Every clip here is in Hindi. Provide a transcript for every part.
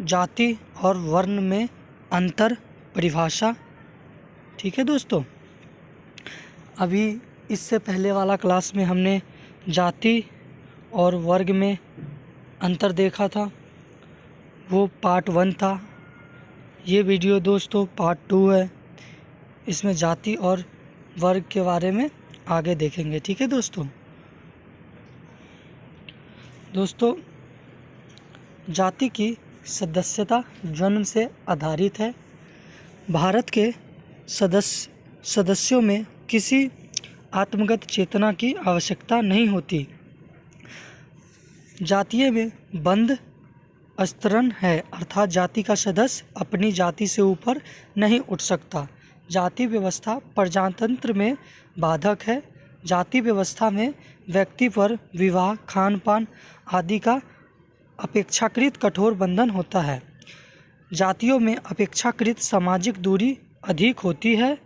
जाति और वर्ण में अंतर परिभाषा। ठीक है दोस्तों, अभी इससे पहले वाला क्लास में हमने जाति और वर्ग में अंतर देखा था, वो पार्ट 1 था। ये वीडियो दोस्तों पार्ट 2 है, इसमें जाति और वर्ग के बारे में आगे देखेंगे। ठीक है दोस्तों, जाति की सदस्यता जन्म से आधारित है। भारत के सदस्यों में किसी आत्मगत चेतना की आवश्यकता नहीं होती। जातीय में बंध स्तरण है, अर्थात जाति का सदस्य अपनी जाति से ऊपर नहीं उठ सकता। जाति व्यवस्था प्रजातंत्र में बाधक है। जाति व्यवस्था में व्यक्ति पर विवाह, खान पान आदि का अपेक्षाकृत कठोर बंधन होता है। जातियों में अपेक्षाकृत सामाजिक दूरी अधिक होती है।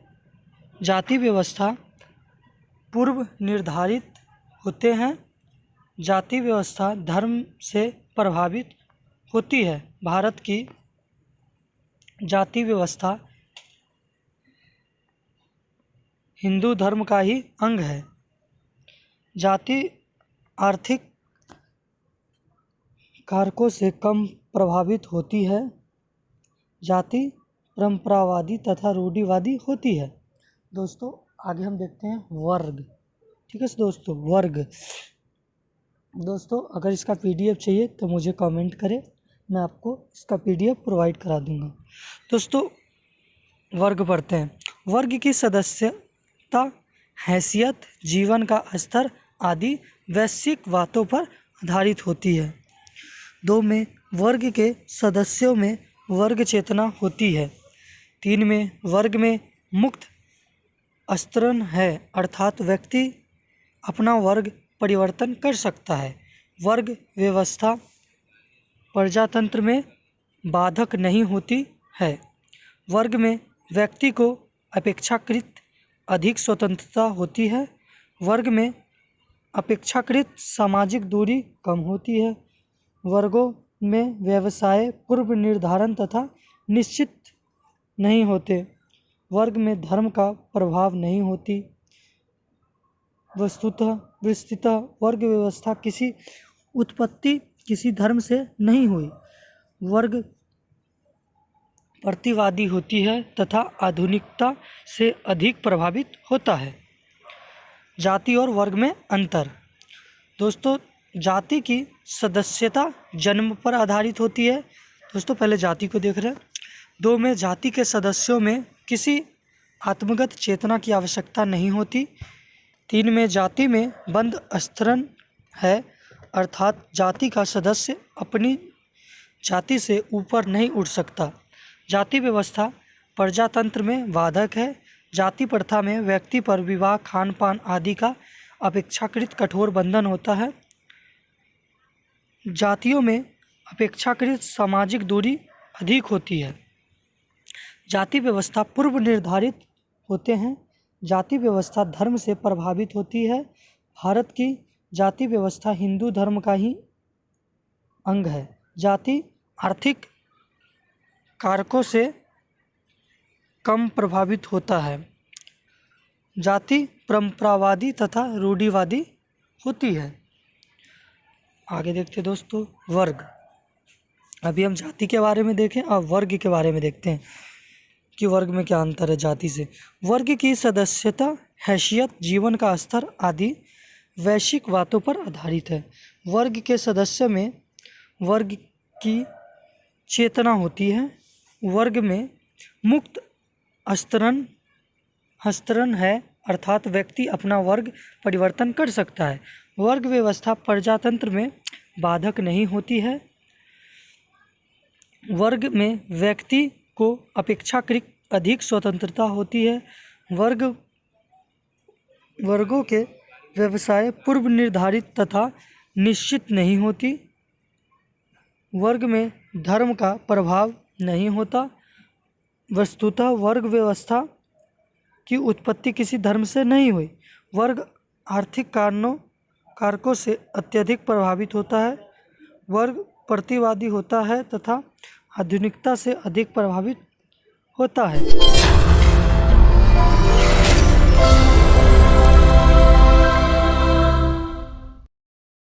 जाति व्यवस्था पूर्व निर्धारित होते हैं। जाति व्यवस्था धर्म से प्रभावित होती है। भारत की जाति व्यवस्था हिंदू धर्म का ही अंग है। जाति आर्थिक कारकों से कम प्रभावित होती है। जाति परंपरावादी तथा रूढ़िवादी होती है। दोस्तों आगे हम देखते हैं वर्ग। ठीक है दोस्तों, वर्ग। दोस्तों अगर इसका पीडीएफ चाहिए तो मुझे कमेंट करें, मैं आपको इसका पीडीएफ प्रोवाइड करा दूंगा। दोस्तों वर्ग पढ़ते हैं। वर्ग की सदस्यता, हैसियत, जीवन का स्तर आदि वैश्विक बातों पर आधारित होती है। 2 में वर्ग के सदस्यों में वर्ग चेतना होती है। 3 में वर्ग में मुक्त स्तरण है, अर्थात व्यक्ति अपना वर्ग परिवर्तन कर सकता है। वर्ग व्यवस्था प्रजातंत्र में बाधक नहीं होती है। वर्ग में व्यक्ति को अपेक्षाकृत अधिक स्वतंत्रता होती है। वर्ग में अपेक्षाकृत सामाजिक दूरी कम होती है। वर्गों में व्यवसाय पूर्व निर्धारण तथा निश्चित नहीं होते। वर्ग में धर्म का प्रभाव नहीं होती। वस्तुतः वर्ग व्यवस्था किसी उत्पत्ति किसी धर्म से नहीं हुई। वर्ग प्रतिवादी होती है तथा आधुनिकता से अधिक प्रभावित होता है। जाति और वर्ग में अंतर। दोस्तों जाति की सदस्यता जन्म पर आधारित होती है। दोस्तों पहले जाति को देख रहे हैं। 2 में जाति के सदस्यों में किसी आत्मगत चेतना की आवश्यकता नहीं होती। 3 में जाति में बंध स्तरण है, अर्थात जाति का सदस्य अपनी जाति से ऊपर नहीं उठ सकता। जाति व्यवस्था प्रजातंत्र में बाधक है। जाति प्रथा में व्यक्ति पर विवाह, खान पान आदि का अपेक्षाकृत कठोर बंधन होता है। जातियों में अपेक्षाकृत सामाजिक दूरी अधिक होती है। जाति व्यवस्था पूर्व निर्धारित होते हैं। जाति व्यवस्था धर्म से प्रभावित होती है। भारत की जाति व्यवस्था हिंदू धर्म का ही अंग है। जाति आर्थिक कारकों से कम प्रभावित होता है। जाति परंपरावादी तथा रूढ़िवादी होती है। आगे देखते हैं दोस्तों वर्ग। अभी हम जाति के बारे में देखें, अब वर्ग के बारे में देखते हैं कि वर्ग में क्या अंतर है जाति से। वर्ग की सदस्यता, हैसियत, जीवन का स्तर आदि वैश्विक बातों पर आधारित है। वर्ग के सदस्य में वर्ग की चेतना होती है। वर्ग में मुक्त हस्तांतरण है, अर्थात व्यक्ति अपना वर्ग परिवर्तन कर सकता है। वर्ग व्यवस्था प्रजातंत्र में बाधक नहीं होती है। वर्ग में व्यक्ति को अपेक्षाकृत अधिक स्वतंत्रता होती है। वर्गों के व्यवसाय पूर्व निर्धारित तथा निश्चित नहीं होती। वर्ग में धर्म का प्रभाव नहीं होता। वस्तुतः वर्ग व्यवस्था की उत्पत्ति किसी धर्म से नहीं हुई। वर्ग आर्थिक कारकों से अत्यधिक प्रभावित होता है। वर्ग प्रतिवादी होता है तथा आधुनिकता से अधिक प्रभावित होता है।